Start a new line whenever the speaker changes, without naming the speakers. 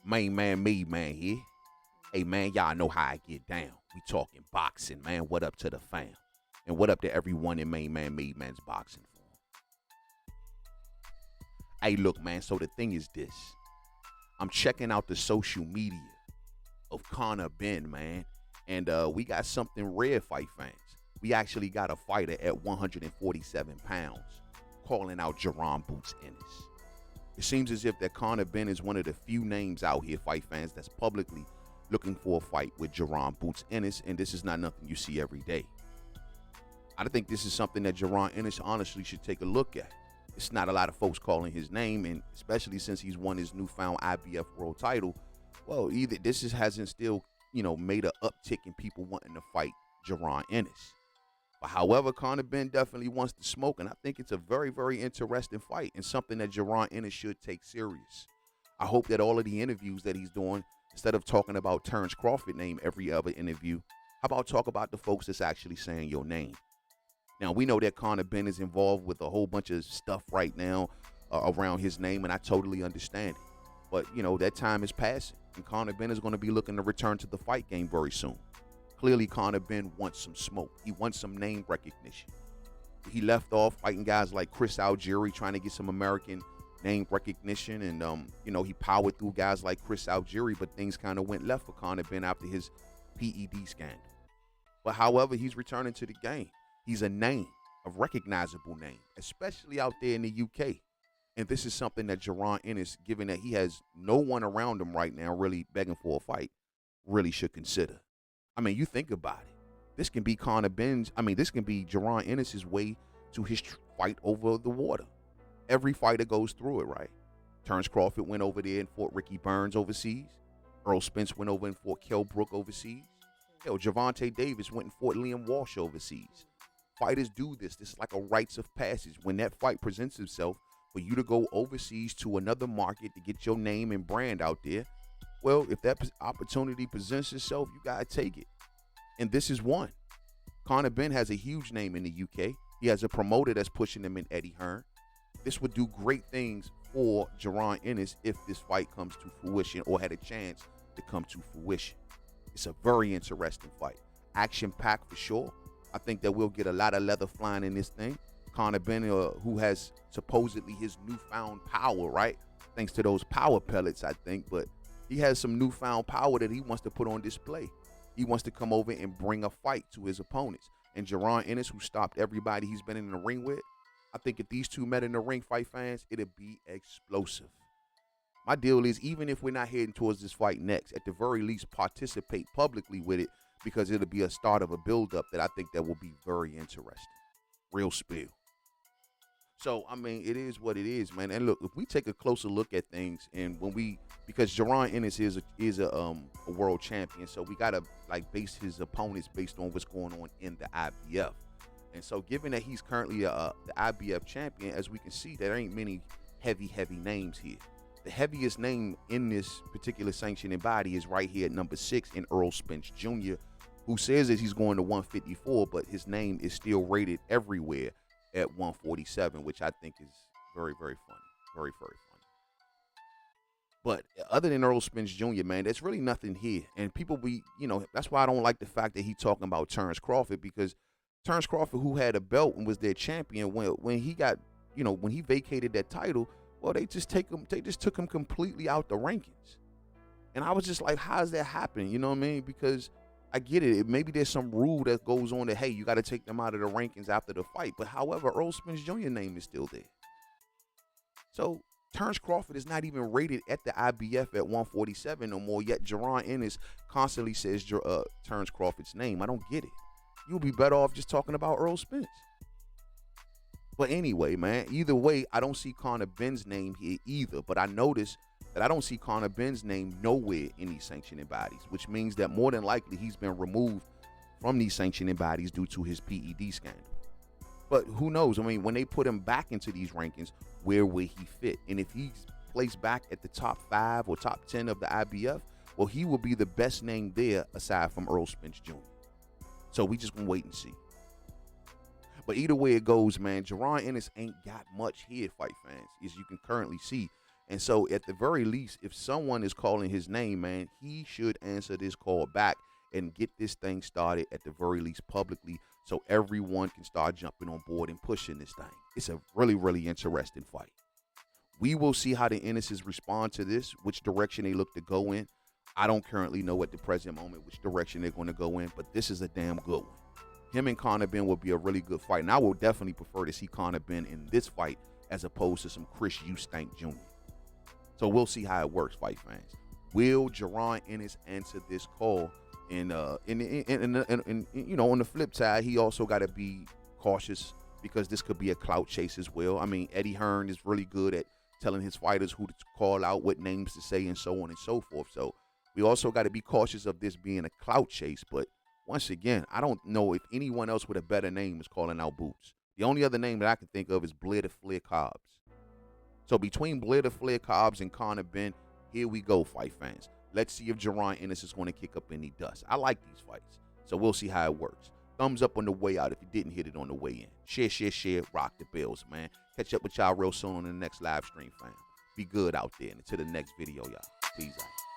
Mademan here. Hey man, y'all know how I get down. We talking boxing, man. What up to the fam? And what up to everyone in Mainman's boxing form? Hey, look, man. So the thing is this: I'm checking out the social media of Conor Benn, man, and we got something rare, fight fans. We actually got a fighter at 147 pounds calling out Jaron Boots Ennis. It seems as if that Conor Benn is one of the few names out here, fight fans, that's publicly looking for a fight with Jaron Boots Ennis, and this is not nothing you see every day. I think this is something that Jaron Ennis honestly should take a look at. It's not a lot of folks calling his name, and especially since he's won his newfound IBF world title, well, either this hasn't still, made an uptick in people wanting to fight Jaron Ennis. But however, Conor Benn definitely wants to smoke, and I think it's a very, very interesting fight and something that Jaron Ennis should take serious. I hope that all of the interviews that he's doing, instead of talking about Terrence Crawford name every other interview, how about talk about the folks that's actually saying your name? Now, we know that Conor Benn is involved with a whole bunch of stuff right now around his name, and I totally understand it. But, that time is passing, and Conor Benn is going to be looking to return to the fight game very soon. Clearly, Conor Benn wants some smoke. He wants some name recognition. He left off fighting guys like Chris Algieri, trying to get some American name recognition, and he powered through guys like Chris Algieri, but things kind of went left for Conor Benn after his PED scandal. But however, he's returning to the game. He's a name, a recognizable name, especially out there in the UK. And this is something that Jaron Ennis, given that he has no one around him right now really begging for a fight, really should consider. I mean, you think about it. This can be this can be Jaron Ennis' way to his fight over the water. Every fighter goes through it, right? Terrence Crawford went over there and fought Ricky Burns overseas. Earl Spence went over and fought Kell Brook overseas. Gervonta Davis went and fought Liam Walsh overseas. Fighters do this. This is like a rites of passage. When that fight presents itself for you to go overseas to another market to get your name and brand out there, well, if that opportunity presents itself, you got to take it. And this is one. Conor Benn has a huge name in the UK. He has a promoter that's pushing him in Eddie Hearn. This would do great things for Jaron Ennis if this fight comes to fruition or had a chance to come to fruition. It's a very interesting fight. Action-packed for sure. I think that we'll get a lot of leather flying in this thing. Conor Benn, who has supposedly his newfound power, right? Thanks to those power pellets, I think. But he has some newfound power that he wants to put on display. He wants to come over and bring a fight to his opponents. And Jaron Ennis, who stopped everybody he's been in the ring with, I think if these two met in the ring, fight fans, it'll be explosive. My deal is, even if we're not heading towards this fight next, at the very least participate publicly with it, because it'll be a start of a build-up that I think that will be very interesting. Real spill. So, it is what it is, man. And look, if we take a closer look at things, and because Jaron Ennis is a world champion, so we gotta base his opponents based on what's going on in the IBF. And so, given that he's currently the IBF champion, as we can see, there ain't many heavy names here. The heaviest name in this particular sanctioning body is right here at number 6 in Earl Spence Jr., who says that he's going to 154, but his name is still rated everywhere at 147, which I think is very, very funny. Very, very funny. But other than Earl Spence Jr., man, there's really nothing here. And people that's why I don't like the fact that he's talking about Terrence Crawford, because Terrence Crawford, who had a belt and was their champion, when he got, when he vacated that title, well, they just took him completely out the rankings. And I was just like, how does that happen? You know what I mean? Because I get it. Maybe there's some rule that goes on that, hey, you got to take them out of the rankings after the fight. But however, Earl Spence Jr. name is still there. So Terrence Crawford is not even rated at the IBF at 147 no more, yet Jaron Ennis constantly says Terrence Crawford's name. I don't get it. You'll be better off just talking about Earl Spence. But anyway, man, either way, I don't see Conor Benn's name here either. But I notice that I don't see Conor Benn's name nowhere in these sanctioning bodies, which means that more than likely he's been removed from these sanctioning bodies due to his PED scandal. But who knows? When they put him back into these rankings, where will he fit? And if he's placed back at the top 5 or top 10 of the IBF, well, he will be the best name there aside from Earl Spence Jr. So we just gonna wait and see. But either way it goes, man, Jaron Ennis ain't got much here, fight fans, as you can currently see. And so at the very least, if someone is calling his name, man, he should answer this call back and get this thing started at the very least publicly, so everyone can start jumping on board and pushing this thing. It's a really, really interesting fight. We will see how the Ennises respond to this, which direction they look to go in. I don't currently know at the present moment which direction they're going to go in, but this is a damn good one. Him and Conor Benn will be a really good fight, and I will definitely prefer to see Conor Benn in this fight as opposed to some Chris Eustank Jr. So we'll see how it works, fight fans. Will Jaron Ennis answer this call? And you know, on the flip side, he also got to be cautious because this could be a clout chase as well. I mean, Eddie Hearn is really good at telling his fighters who to call out, what names to say, and so on and so forth. So we also got to be cautious of this being a clout chase. But once again, I don't know if anyone else with a better name is calling out Boots. The only other name that I can think of is Blair the Flair Cobbs. So between Blair the Flair Cobbs and Conor Benn, here we go, fight fans. Let's see if Jaron Ennis is going to kick up any dust. I like these fights, so we'll see how it works. Thumbs up on the way out if you didn't hit it on the way in. Share, rock the bells, man. Catch up with y'all real soon on the next live stream, fam. Be good out there, and until the next video, y'all. Peace out.